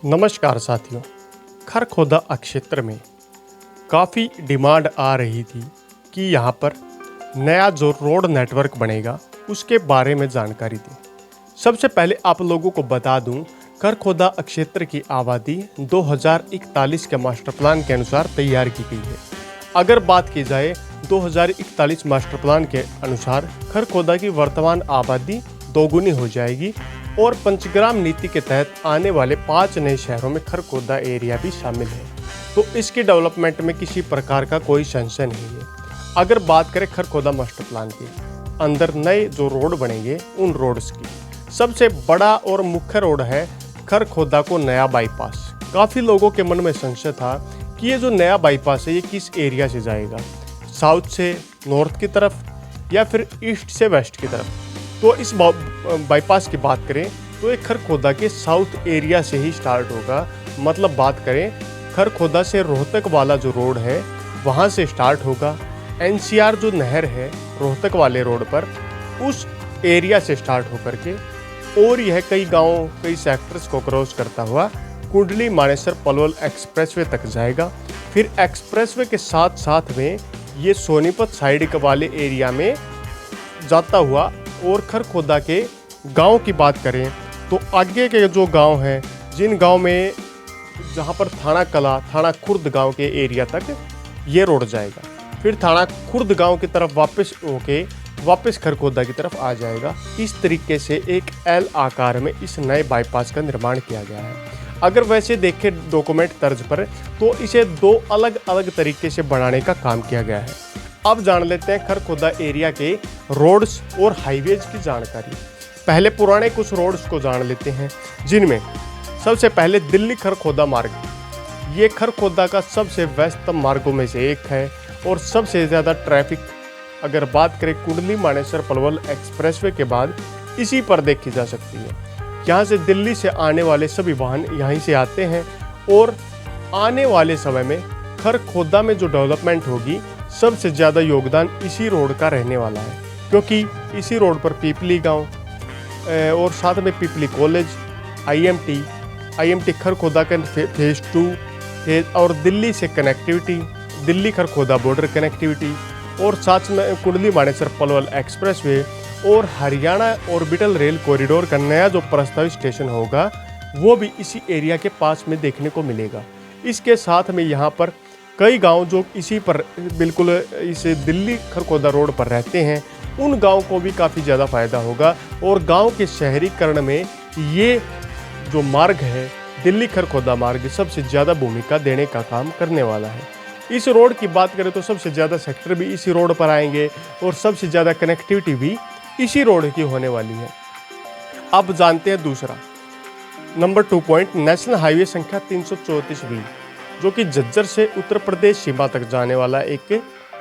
नमस्कार साथियों। खरखोदा क्षेत्र में काफ़ी डिमांड आ रही थी कि यहाँ पर नया जो रोड नेटवर्क बनेगा उसके बारे में जानकारी दी। सबसे पहले आप लोगों को बता दूं, खरखोदा क्षेत्र की आबादी 2041 के मास्टर प्लान के अनुसार तैयार की गई है। अगर बात की जाए 2041 मास्टर प्लान के अनुसार खरखोदा की वर्तमान आबादी दोगुनी हो जाएगी और पंचग्राम नीति के तहत आने वाले 5 नए शहरों में खरखोदा एरिया भी शामिल है। तो इसकी डेवलपमेंट में किसी प्रकार का कोई संशय नहीं है। अगर बात करें खरखोदा मास्टर प्लान के अंदर नए जो रोड बनेंगे उन रोड्स की सबसे बड़ा और मुख्य रोड है खरखोदा को नया बाईपास। काफ़ी लोगों के मन में संशय था कि ये जो नया बाईपास है ये किस एरिया से जाएगा, साउथ से नॉर्थ की तरफ या फिर ईस्ट से वेस्ट की तरफ। तो इस बाईपास की बात करें तो ये खरखोदा के साउथ एरिया से ही स्टार्ट होगा। मतलब बात करें खरखोदा से रोहतक वाला जो रोड है वहाँ से स्टार्ट होगा। एनसीआर जो नहर है रोहतक वाले रोड पर उस एरिया से स्टार्ट होकर के और यह कई गाँव कई सेक्टर्स को क्रॉस करता हुआ कुंडली मानेसर पलवल एक्सप्रेसवे तक जाएगा। फिर एक्सप्रेसवे के साथ साथ में ये सोनीपत साइड के वाले एरिया में जाता हुआ और खरखोदा के गांव की बात करें तो आगे के जो गांव हैं जिन गांव में जहां पर थाना कला थाना खुर्द गांव के एरिया तक ये रोड जाएगा, फिर थाना खुर्द गांव की तरफ वापस खरखोदा की तरफ आ जाएगा। इस तरीके से एक एल आकार में इस नए बाईपास का निर्माण किया गया है। अगर वैसे देखें डॉक्यूमेंट तर्ज पर तो इसे 2 अलग अलग तरीके से बनाने का काम किया गया है। अब जान लेते हैं खरखोदा एरिया के रोड्स और हाईवेज की जानकारी। पहले पुराने कुछ रोड्स को जान लेते हैं, जिनमें सबसे पहले दिल्ली खरखोदा मार्ग। ये खरखोदा का सबसे व्यस्तम मार्गों में से एक है और सबसे ज़्यादा ट्रैफिक अगर बात करें कुंडली मानेसर पलवल एक्सप्रेसवे के बाद इसी पर देखी जा सकती है। यहाँ से दिल्ली से आने वाले सभी वाहन यहीं से आते हैं और आने वाले समय में खरखोदा में जो डेवलपमेंट होगी सबसे ज़्यादा योगदान इसी रोड का रहने वाला है, क्योंकि इसी रोड पर पीपली गांव और साथ में पीपली कॉलेज, आईएमटी खरखोदा का फेज़ 2 और दिल्ली से connectivity, Delhi Kharkhoda border connectivity और साथ में कुंडली मानेसर पलवल एक्सप्रेसवे और हरियाणा ऑर्बिटल रेल कॉरिडोर का नया जो प्रस्तावित स्टेशन होगा वो भी इसी एरिया के पास में देखने को मिलेगा। इसके साथ में यहाँ पर कई गांव जो इसी पर बिल्कुल इस दिल्ली खरखोदा रोड पर रहते हैं उन गांव को भी काफ़ी ज़्यादा फ़ायदा होगा और गांव के शहरीकरण में ये जो मार्ग है दिल्ली खरखोदा मार्ग सबसे ज़्यादा भूमिका देने का काम करने वाला है। इस रोड की बात करें तो सबसे ज़्यादा सेक्टर भी इसी रोड पर आएंगे और सबसे ज़्यादा कनेक्टिविटी भी इसी रोड की होने वाली है। अब जानते हैं दूसरा नंबर 2 पॉइंट, नेशनल हाईवे संख्या 334B जो कि झज्जर से उत्तर प्रदेश सीमा तक जाने वाला एक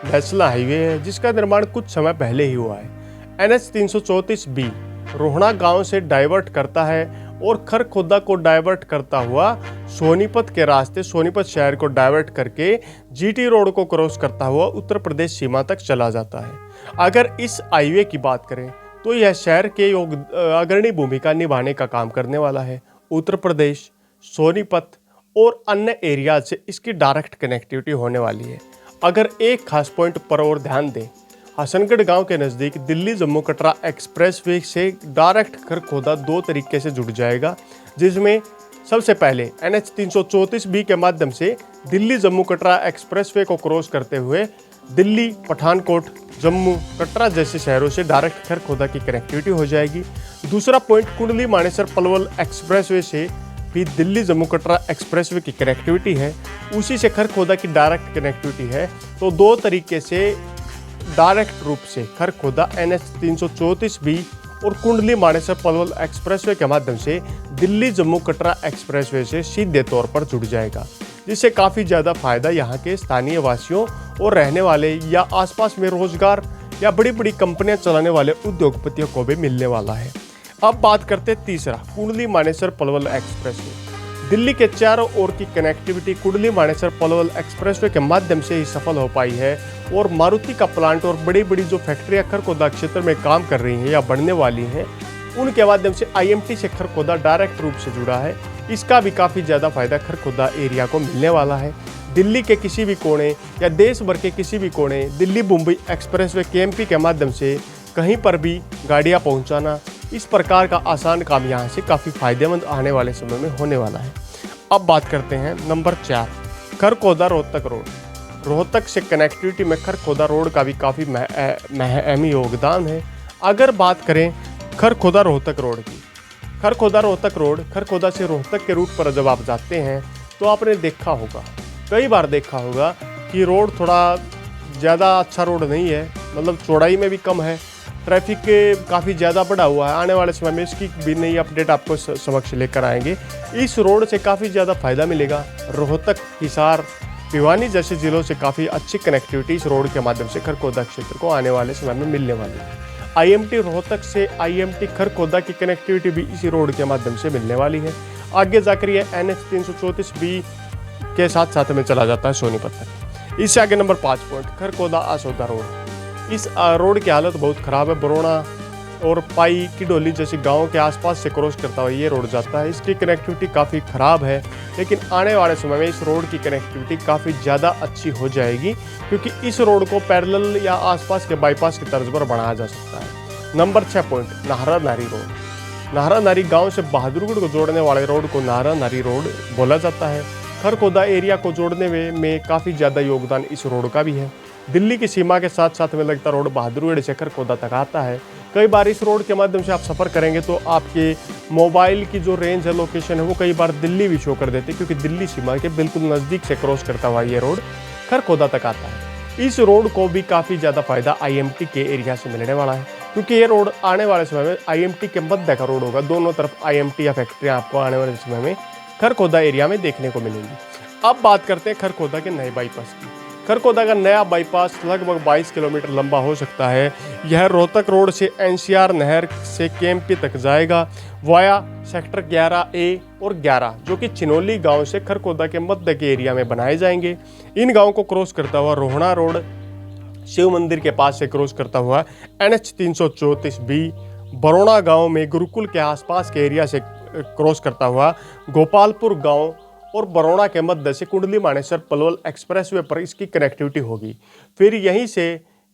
नेशनल हाईवे है, जिसका निर्माण कुछ समय पहले ही हुआ है। NH 334B रोहना गांव से डाइवर्ट करता है और खरखोदा को डाइवर्ट करता हुआ सोनीपत के रास्ते सोनीपत शहर को डाइवर्ट करके GT रोड को क्रॉस करता हुआ उत्तर प्रदेश सीमा तक चला जाता है। अगर इस हाईवे की बात करें तो यह शहर के अग्रणी भूमिका निभाने का काम करने वाला है। उत्तर प्रदेश, सोनीपत और अन्य एरिया से इसकी डायरेक्ट कनेक्टिविटी होने वाली है। अगर एक खास पॉइंट पर और ध्यान दें, हसनगढ़ गांव के नज़दीक दिल्ली जम्मू कटरा एक्सप्रेसवे से डायरेक्ट खरखोदा 2 तरीके से जुड़ जाएगा, जिसमें सबसे पहले NH 334B के माध्यम से दिल्ली जम्मू कटरा एक्सप्रेसवे को क्रॉस करते हुए दिल्ली, पठानकोट, जम्मू, कटरा जैसे शहरों से डायरेक्ट खरखोदा की कनेक्टिविटी हो जाएगी। दूसरा पॉइंट कुंडली मानेसर पलवल एक्सप्रेसवे से भी दिल्ली जम्मू कटरा एक्सप्रेसवे की कनेक्टिविटी है, उसी से खरखोदा की डायरेक्ट कनेक्टिविटी है। तो 2 तरीके से डायरेक्ट रूप से खरखोदा NH 334B और कुंडली मानेसर पलवल एक्सप्रेसवे के माध्यम से दिल्ली जम्मू कटरा एक्सप्रेसवे से सीधे तौर पर जुड़ जाएगा, जिससे काफ़ी ज़्यादा फायदा यहाँ के स्थानीय वासियों और रहने वाले या आसपास में रोजगार या बड़ी बड़ी कंपनियाँ चलाने वाले उद्योगपतियों को भी मिलने वाला है। अब बात करते हैं तीसरा, कुंडली मानेसर पलवल एक्सप्रेसवे। दिल्ली के चारों ओर की कनेक्टिविटी कुंडली मानेसर पलवल एक्सप्रेसवे के माध्यम से ही सफल हो पाई है और मारुति का प्लांट और बड़ी बड़ी जो फैक्ट्रियां खरखोदा क्षेत्र में काम कर रही हैं या बढ़ने वाली हैं उनके माध्यम से IMT से खरखोदा डायरेक्ट रूप से जुड़ा है। इसका भी काफ़ी ज़्यादा फायदा खरखोदा एरिया को मिलने वाला है। दिल्ली के किसी भी कोने या देश भर के किसी भी कोने दिल्ली मुंबई एक्सप्रेसवे केएमपी के माध्यम से कहीं पर भी गाड़ियां पहुंचाना, इस प्रकार का आसान काम यहाँ से काफ़ी फायदेमंद आने वाले समय में होने वाला है। अब बात करते हैं नंबर 4, खरखोदा रोहतक रोड। रोहतक से कनेक्टिविटी में खरखोदा रोड का भी काफ़ी अहम योगदान है। अगर बात करें खरखोदा रोहतक रोड की, खरखोदा रोहतक रोड, खरखोदा से रोहतक के रूट पर जब आप जाते हैं तो आपने देखा होगा, कई बार देखा होगा कि रोड थोड़ा ज़्यादा अच्छा रोड नहीं है, मतलब चौड़ाई में भी कम है, ट्रैफिक काफ़ी ज़्यादा बढ़ा हुआ है। आने वाले समय में इसकी भी नई अपडेट आपको समक्ष लेकर आएंगे। इस रोड से काफ़ी ज़्यादा फायदा मिलेगा। रोहतक, हिसार, भिवानी जैसे ज़िलों से काफ़ी अच्छी कनेक्टिविटी इस रोड के माध्यम से खरखोदा क्षेत्र को आने वाले समय में मिलने वाली है। आईएमटी रोहतक से आईएमटी खरखोदा की कनेक्टिविटी भी इसी रोड के माध्यम से मिलने वाली है। आगे जाकर ये NH 334B के साथ साथ में चला जाता है सोनीपत तक। इससे आगे number 5 point, Kharkhoda Asoda road. इस रोड की हालत बहुत ख़राब है। बरोना और पाई किडोली जैसे गाँव के आसपास से क्रॉस करता हुआ ये रोड जाता है। इसकी कनेक्टिविटी काफ़ी ख़राब है, लेकिन आने वाले समय में इस रोड की कनेक्टिविटी काफ़ी ज़्यादा अच्छी हो जाएगी, क्योंकि इस रोड को पैरेलल या आसपास के बाईपास की तर्ज पर बनाया जा सकता है। नंबर 6 पॉइंट, नाहरा नारी रोड। नाहरा नारी गाँव से बहादुरगढ़ को जोड़ने वाले रोड को नाहरा नारी रोड बोला जाता है। खरखोदा एरिया को जोड़ने में काफ़ी ज़्यादा योगदान इस रोड का भी है। दिल्ली की सीमा के साथ साथ में लगता रोड बहादुरगढ़ से खरखोदा तक आता है। कई बार इस रोड के माध्यम से आप सफ़र करेंगे तो आपके मोबाइल की जो रेंज है, लोकेशन है, वो कई बार दिल्ली भी शो कर देते, क्योंकि दिल्ली सीमा के बिल्कुल नज़दीक से क्रॉस करता हुआ ये रोड खरखोदा तक आता है। इस रोड को भी काफ़ी ज़्यादा फायदा आईएमटी के एरिया से मिलने वाला है, क्योंकि ये रोड आने वाले समय में आईएमटी के मध्य का रोड होगा। दोनों तरफ आईएमटी या फैक्ट्रियाँ आपको आने वाले समय में खरखोदा एरिया में देखने को मिलेंगी। अब बात करते हैं खरखोदा के नए बाईपास की। खरखोदा का नया बाईपास लगभग 22 किलोमीटर लंबा हो सकता है। यह रोहतक रोड से एनसीआर नहर से केएमपी तक जाएगा, वाया सेक्टर 11A और 11, जो कि चिनोली गांव से खरखोदा के मध्य के एरिया में बनाए जाएंगे। इन गांवों को क्रॉस करता हुआ रोहना रोड शिव मंदिर के पास से क्रॉस करता हुआ NH 334B, बरोना गांव में गुरुकुल के आसपास के एरिया से क्रॉस करता हुआ गोपालपुर गांव और बरोना के मध्य से कुंडली मानेसर पलवल एक्सप्रेसवे पर इसकी कनेक्टिविटी होगी। फिर यहीं से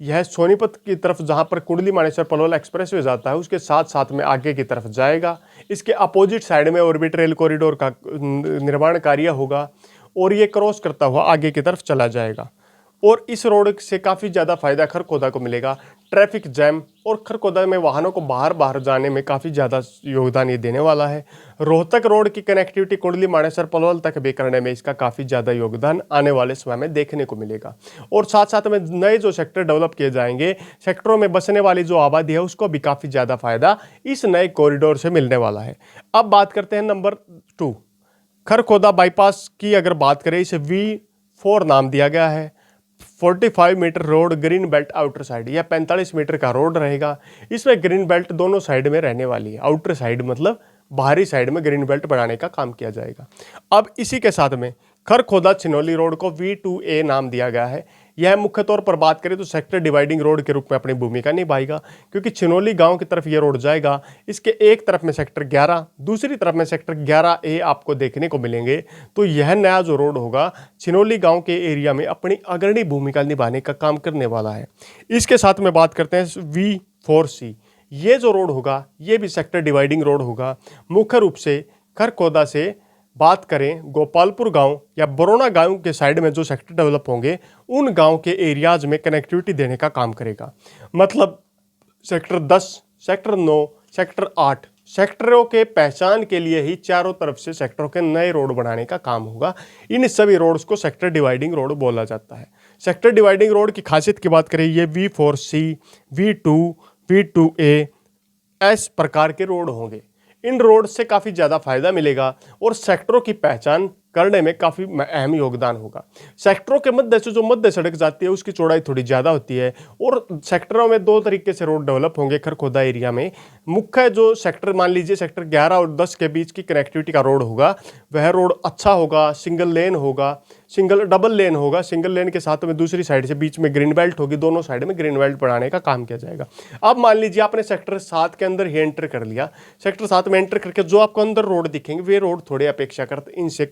यह सोनीपत की तरफ, जहां पर कुंडली मानेसर पलवल एक्सप्रेसवे जाता है, उसके साथ साथ में आगे की तरफ जाएगा। इसके अपोजिट साइड में ऑर्बिट रेल कॉरिडोर का निर्माण कार्य होगा और ये क्रॉस करता हुआ आगे की तरफ चला जाएगा। और इस रोड से काफ़ी ज़्यादा फायदा खरखोदा को मिलेगा। ट्रैफिक जैम और खरखोदा में वाहनों को बाहर जाने में काफ़ी ज़्यादा योगदान ये देने वाला है। रोहतक रोड की कनेक्टिविटी कुंडली मानेसर पलवल तक भी करने में इसका काफ़ी ज़्यादा योगदान आने वाले समय में देखने को मिलेगा। और साथ साथ में नए जो सेक्टर डेवलप किए जाएंगे, सेक्टरों में बसने वाली जो आबादी है उसको भी काफ़ी ज़्यादा फायदा इस नए कॉरिडोर से मिलने वाला है। अब बात करते हैं नंबर 2, खरखोदा बाईपास की। अगर बात करें, इसे V4 नाम दिया गया है। 45 metre road green belt outer side, यह 45 मीटर का रोड रहेगा। इसमें ग्रीन बेल्ट दोनों साइड में रहने वाली है। आउटर साइड मतलब बाहरी साइड में ग्रीन बेल्ट बनाने का काम किया जाएगा। अब इसी के साथ में खरखोदा चिनोली रोड को V2A नाम दिया गया है। यह मुख्य तौर पर बात करें तो सेक्टर डिवाइडिंग रोड के रूप में अपनी भूमिका निभाएगा, क्योंकि चिनोली गांव की तरफ यह रोड जाएगा। इसके एक तरफ में सेक्टर 11, दूसरी तरफ में सेक्टर 11A आपको देखने को मिलेंगे। तो यह नया जो रोड होगा चिनोली गांव के एरिया में अपनी अग्रणी भूमिका निभाने का काम करने वाला है। इसके साथ में बात करते हैं V4C। ये जो रोड होगा ये भी सेक्टर डिवाइडिंग रोड होगा। मुख्य रूप से खरखोदा से बात करें, गोपालपुर गांव या बरोना गांव के साइड में जो सेक्टर डेवलप होंगे, उन गांव के एरियाज में कनेक्टिविटी देने का काम करेगा। मतलब सेक्टर 10, सेक्टर 9, सेक्टर 8 सेक्टरों के पहचान के लिए ही चारों तरफ से सेक्टरों के नए रोड बनाने का काम होगा। इन सभी रोड्स को सेक्टर डिवाइडिंग रोड बोला जाता है। सेक्टर डिवाइडिंग रोड की खासियत की बात करें, ये V4C, V2, V2A इस प्रकार के रोड होंगे। इन रोड से काफ़ी ज़्यादा फायदा मिलेगा और सेक्टरों की पहचान करने में काफ़ी अहम योगदान होगा। सेक्टरों के मध्य से जो मध्य सड़क जाती है उसकी चौड़ाई थोड़ी ज़्यादा होती है और सेक्टरों में दो तरीके से रोड डेवलप होंगे खरखोदा एरिया में। मुख्य जो सेक्टर मान लीजिए सेक्टर 11 और 10 के बीच की कनेक्टिविटी का रोड होगा, वह रोड अच्छा होगा, सिंगल लेन होगा, डबल लेन होगा। सिंगल लेन के साथ में दूसरी साइड से बीच में ग्रीन बेल्ट होगी, दोनों साइड में ग्रीन बेल्ट बढ़ाने का काम किया जाएगा। अब मान लीजिए आपने सेक्टर 7 के अंदर ही एंटर कर लिया, सेक्टर 7 में एंटर करके जो आपको अंदर रोड दिखेंगे वे रोड थोड़े अपेक्षाकृत इनसे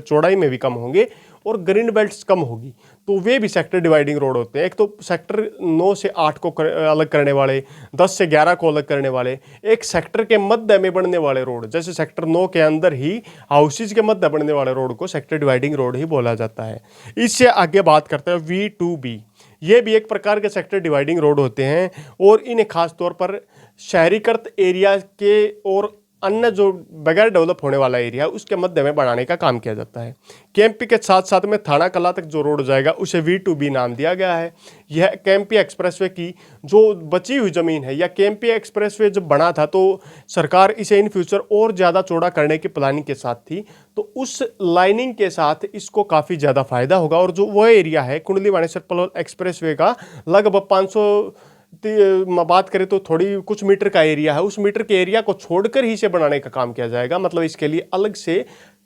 चौड़ाई में भी कम होंगे और ग्रीन बेल्ट्स कम होगी, तो वे भी सेक्टर डिवाइडिंग रोड होते हैं। एक तो सेक्टर 9 से 8 को अलग करने वाले, 10 से 11 को अलग करने वाले, एक सेक्टर के मध्य में बनने वाले रोड, जैसे सेक्टर 9 के अंदर ही हाउसेज के मध्य बनने वाले रोड को सेक्टर डिवाइडिंग रोड ही बोला जाता है। इससे आगे बात करते हैं V2B। ये भी एक प्रकार के सेक्टर डिवाइडिंग रोड होते हैं और इन्हें खास तौर पर शहरीकृत एरिया के और अन्य जो बगैर डेवलप होने वाला एरिया है उसके मध्य में बढ़ाने का काम किया जाता है। केएमपी के साथ साथ में थाना कला तक जो रोड जाएगा उसे V2B नाम दिया गया है। यह केएमपी एक्सप्रेसवे की जो बची हुई ज़मीन है, या केएमपी एक्सप्रेसवे जब बना था तो सरकार इसे इन फ्यूचर और ज़्यादा चौड़ा करने की प्लानिंग के साथ थी, तो उस लाइनिंग के साथ इसको काफ़ी ज़्यादा फायदा होगा। और जो वह एरिया है कुंडली बानेश्वर पलवल एक्सप्रेसवे का लगभग 500 बात करें तो थोड़ी कुछ मीटर का एरिया है, उस मीटर के एरिया को छोड़कर ही इसे बनाने का काम किया जाएगा। मतलब इसके लिए अलग से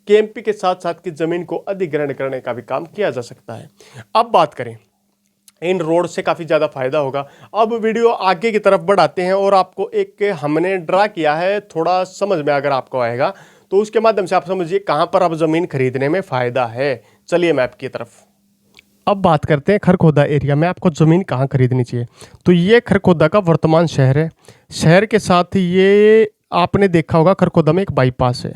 केएमपी के साथ साथ की जमीन को अधिग्रहण करने का भी काम किया जा सकता है। अब बात करें, इन रोड से काफ़ी ज़्यादा फायदा होगा। अब वीडियो आगे की तरफ बढ़ाते हैं और आपको एक हमने ड्रा किया है, थोड़ा समझ में अगर आपको आएगा तो उसके माध्यम से आप समझिए कहाँ पर अब ज़मीन खरीदने में फ़ायदा है। चलिए मैप की तरफ अब बात करते हैं। खरखोदा एरिया में आपको ज़मीन कहाँ खरीदनी चाहिए, तो ये खरखोदा का वर्तमान शहर है। शहर के साथ ये आपने देखा होगा खरखोदा में एक बाईपास है,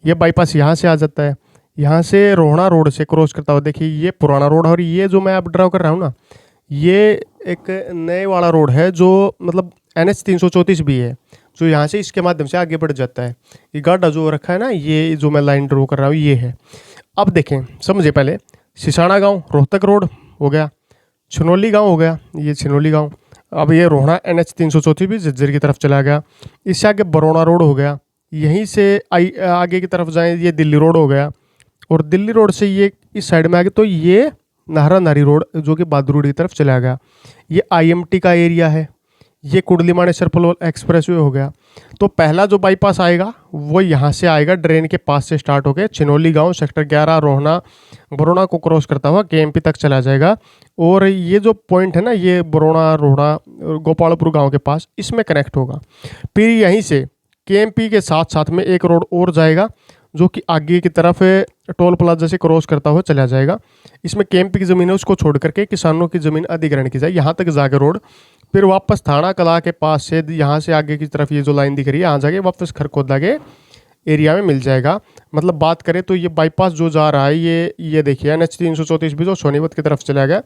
ये बाईपास यहाँ से आ जाता है, यहाँ से रोहना रोड से क्रॉस करता हुआ देखिए ये पुराना रोड है। और ये जो मैं अब ड्राइव कर रहा हूँ ना, ये एक नए वाला रोड है जो मतलब NH 334 भी है, जो यहाँ से इसके माध्यम से आगे बढ़ जाता है। ये गाढ़ा जो रखा है ना, ये जो मैं लाइन ड्रॉ कर रहा हूँ ये है। अब देखें, समझिए पहले सिसाना गांव रोहतक रोड हो गया, छनौली गांव हो गया, ये छनौली गांव। अब ये रोहना NH 334 भी झज्जर की तरफ चला गया। इससे आगे बरौना रोड हो गया, यहीं से आगे की तरफ जाएं ये दिल्ली रोड हो गया, और दिल्ली रोड से ये इस साइड में आगे तो ये नाहरा नारी रोड जो कि बहादुरगढ़ की तरफ चला गया। ये IMT का एरिया है, ये कुंडली बानेश्वर पलवल एक्सप्रेसवे हो गया। तो पहला जो बाईपास आएगा वो यहाँ से आएगा, ड्रेन के पास से स्टार्ट होकर छिनौली गांव सेक्टर 11 रोहना बरौना को क्रॉस करता हुआ KMP तक चला जाएगा। और ये जो पॉइंट है ना, ये बरौना रोहना गोपालपुर गांव के पास, इसमें कनेक्ट होगा। फिर यहीं से KMP के साथ साथ में एक रोड और जाएगा जो कि आगे की तरफ टोल प्लाजा से क्रॉस करता हुआ चला जाएगा। इसमें KMP की ज़मीन है उसको छोड़ करके किसानों की ज़मीन अधिग्रहण की जाए, यहाँ तक जाके रोड। फिर वापस थाना कला के पास से यहाँ से आगे की तरफ ये जो लाइन दिख रही है यहाँ जाके वापस खरखोदा के एरिया में मिल जाएगा। मतलब बात करें तो ये बाईपास जो जा रहा है ये देखिए NH 334 भी जो सोनीपत की तरफ चला गया,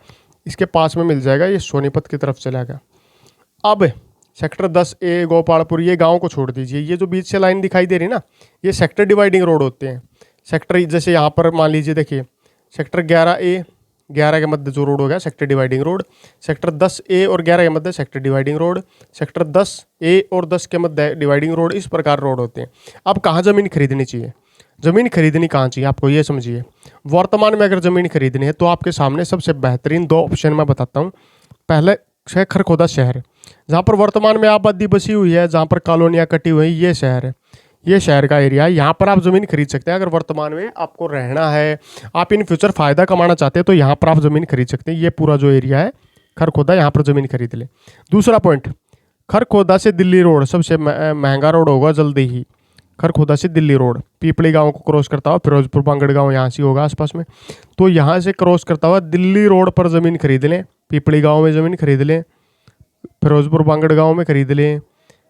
इसके पास में मिल जाएगा, ये सोनीपत की तरफ चला गया। अब सेक्टर 10A गोपालपुर, ये गांव को छोड़ दीजिए, ये जो बीच से लाइन दिखाई दे रही ना, ये सेक्टर डिवाइडिंग रोड होते हैं। सेक्टर जैसे यहाँ पर मान लीजिए देखिए सेक्टर 11A, 11 के मध्य जो रोड हो गया sector dividing road, sector 10A और 11 के मध्य sector dividing road, sector 10A और 10 के मध्य डिवाइडिंग रोड, इस प्रकार रोड होते हैं। अब कहाँ ज़मीन खरीदनी चाहिए, ज़मीन खरीदनी कहाँ चाहिए आपको ये समझिए। वर्तमान में अगर ज़मीन खरीदनी है तो आपके सामने सबसे बेहतरीन 2 ऑप्शन मैं बताता हूँ। पहले है खरखोदा शहर, जहाँ पर वर्तमान में आबादी बसी हुई है, जहाँ पर कॉलोनियाँ कटी हुई हैं, ये शहर है, ये शहर का एरिया है। यहाँ पर आप ज़मीन खरीद सकते हैं। अगर वर्तमान में आपको रहना है, आप इन फ्यूचर फ़ायदा कमाना चाहते हैं, तो यहाँ पर आप ज़मीन खरीद सकते हैं। ये पूरा जो एरिया है खरखोदा, यहाँ पर ज़मीन खरीद लें। दूसरा पॉइंट, खरखोदा से दिल्ली रोड सबसे महंगा रोड होगा जल्दी ही। खरखोदा से दिल्ली रोड पीपली गांव को क्रॉस करता हुआ फिरोजपुर बांगड़ गांव यहाँ से होगा आसपास में, तो यहाँ से क्रॉस करता हुआ दिल्ली रोड पर ज़मीन खरीद लें, पीपली गांव में ज़मीन खरीद लें, फिरोजपुर बांगड़ गांव में खरीद लें,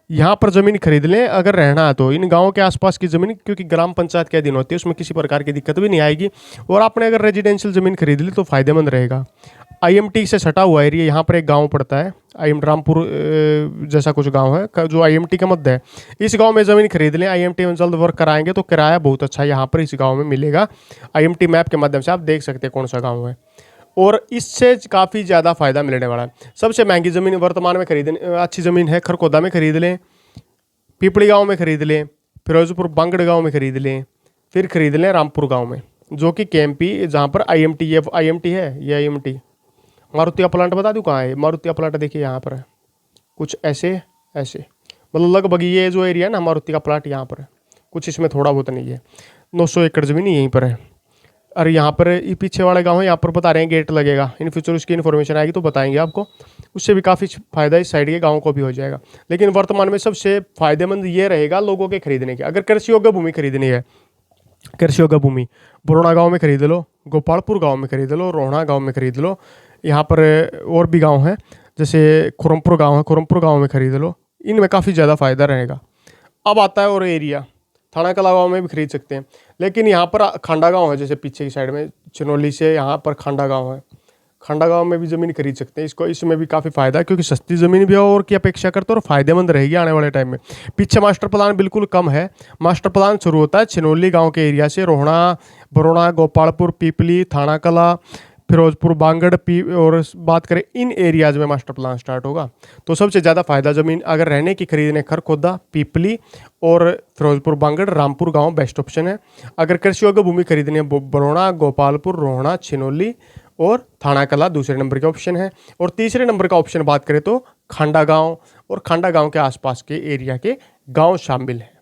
यहाँ पर ज़मीन खरीद लें अगर रहना है तो। इन गांवों के आसपास की ज़मीन क्योंकि ग्राम पंचायत के अधीन होती है, उसमें किसी प्रकार की दिक्कत भी नहीं आएगी। और आपने अगर रेजिडेंशियल ज़मीन खरीद ली तो फ़ायदेमंद रहेगा। IMT से सटा हुआ एरिया, यहाँ पर एक गांव पड़ता है IMT रामपुर जैसा कुछ गांव है जो IMT के मध्य है। इस गांव में ज़मीन खरीद लें, IMT में जल्द वर्क कराएंगे तो किराया बहुत अच्छा यहाँ पर इस गाँव में मिलेगा। IMT मैप के माध्यम से आप देख सकते हैं कौन सा गाँव है, और इससे काफ़ी ज़्यादा फ़ायदा मिलने वाला है। सबसे महंगी ज़मीन वर्तमान में खरीदने अच्छी ज़मीन है खरखोदा में खरीद लें, पीपली गांव में खरीद लें, फिरोजपुर बांगड़ गांव में खरीद लें, फिर खरीद लें रामपुर गांव में। जो कि केएमपी, जहाँ पर आईएमटी, ये आईएमटी है, ये आईएमटी। मारुति का प्लांट बता दूँ कहाँ है? मारुति का प्लांट देखिए यहाँ पर है, कुछ ऐसे ऐसे, मतलब लगभग ये जो एरिया है ना मारुति का प्लांट यहाँ पर है, कुछ इसमें थोड़ा बहुत नहीं है। 900 एकड़ ज़मीन यहीं पर है। और यहाँ पर ये पीछे वाले गांव है, यहाँ पर बता रहे हैं गेट लगेगा। इन फ्यूचर उसकी इन्फॉर्मेशन आएगी तो बताएंगे आपको, उससे भी काफ़ी फ़ायदा इस साइड के गाँव को भी हो जाएगा। लेकिन वर्तमान में सबसे फ़ायदेमंद ये रहेगा लोगों के खरीदने के। अगर कृषि योग्य भूमि खरीदनी है, कृषि योग्य भूमि बरोड़ा गांव में खरीद लो, गोपालपुर गांव में खरीद लो, रोहना गांव में खरीद लो, यहाँ पर और भी गांव हैं जैसे खुरमपुर गांव है, खुरमपुर गांव में खरीद लो, इनमें काफ़ी ज़्यादा फायदा रहेगा। अब आता है और एरिया, थाना कला गाँव में भी खरीद सकते हैं, लेकिन यहाँ पर खांडा गाँव है, जैसे पीछे की साइड में चिनौली से यहाँ पर खांडा गाँव है, खांडा गाँव में भी ज़मीन खरीद सकते हैं। इसको इसमें भी काफ़ी फायदा है, क्योंकि सस्ती ज़मीन भी और की अपेक्षा करते और फायदेमंद रहेगी आने वाले टाइम में। पीछे मास्टर प्लान बिल्कुल कम है, मास्टर प्लान शुरू होता है चिनौली गांव के एरिया से, रोहना, बरोड़ा, गोपालपुर, पीपली, थाना कला, फिरोजपुर, बांगड़, और बात करें इन एरियाज़ में मास्टर प्लान स्टार्ट होगा। तो सबसे ज़्यादा फायदा ज़मीन अगर रहने की खरीदने खरखोदा, पीपली और फिरोजपुर, बांगड़, रामपुर गांव बेस्ट ऑप्शन है। अगर कृषि योग्य भूमि खरीदनी है, बरोड़ा, गोपालपुर, रोहना, छिनौली और थाना कला दूसरे नंबर के ऑप्शन है। और तीसरे नंबर का ऑप्शन बात करें तो खांडा गांव और खांडा गांव के आसपास के एरिया के गांव शामिल है।